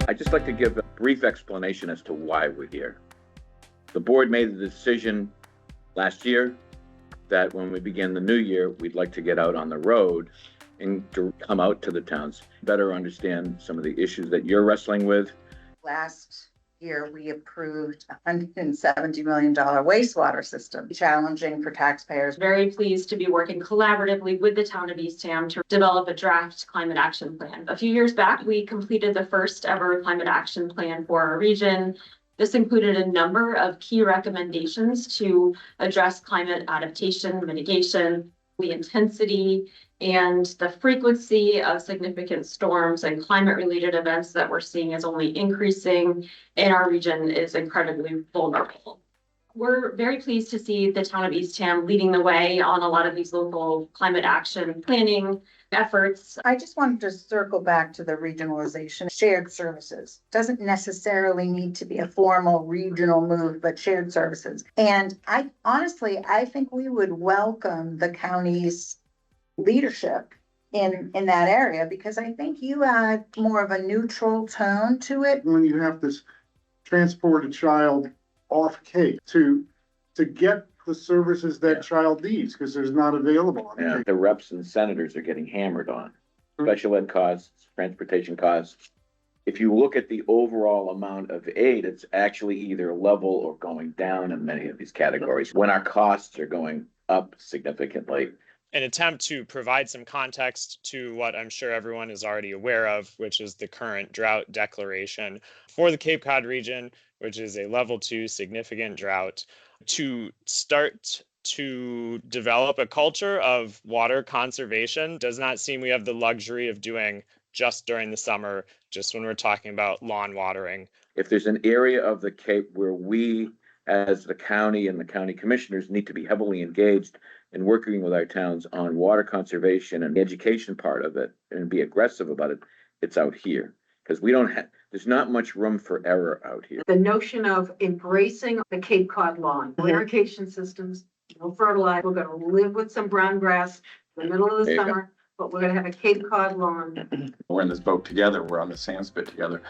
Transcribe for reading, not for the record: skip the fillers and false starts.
I'd just like to give a brief explanation as to why we're here. The board made the decision last year that when we begin the new year, we'd like to get out on the road and to come out to the towns, better understand some of the issues that you're wrestling with. Last year, we approved a $170 million wastewater system, challenging for taxpayers. Very pleased to be working collaboratively with the town of Eastham to develop a draft climate action plan. A few years back, we completed the first ever climate action plan for our region. This included a number of key recommendations to address climate adaptation, mitigation, the intensity and the frequency of significant storms and climate-related events that we're seeing is only increasing, and our region is incredibly vulnerable. We're very pleased to see the town of Eastham leading the way on a lot of these local climate action planning efforts. I just wanted to circle back to the regionalization. Shared services doesn't necessarily need to be a formal regional move, but shared services. And I think we would welcome the county's leadership in that area, because I think you add more of a neutral tone to it. When you have to transport a child off Cape to get the services that child needs, because there's not available. The reps and senators are getting hammered on special ed costs, transportation costs. If you look at the overall amount of aid, it's actually either level or going down in many of these categories when our costs are going up significantly. An attempt to provide some context to what I'm sure everyone is already aware of, which is the current drought declaration for the Cape Cod region, which is a level 2 significant drought, to start to develop a culture of water conservation. Does not seem we have the luxury of doing just during the summer, just when we're talking about lawn watering. If there's an area of the Cape where we, as the county and the county commissioners, need to be heavily engaged in working with our towns on water conservation and the education part of it and be aggressive about it, it's out here. Because there's not much room for error out here. The notion of embracing the Cape Cod lawn, no irrigation systems, no fertilizer. We're going to live with some brown grass in the middle of the summer, but we're going to have a Cape Cod lawn. We're in this boat together. We're on the sand spit together.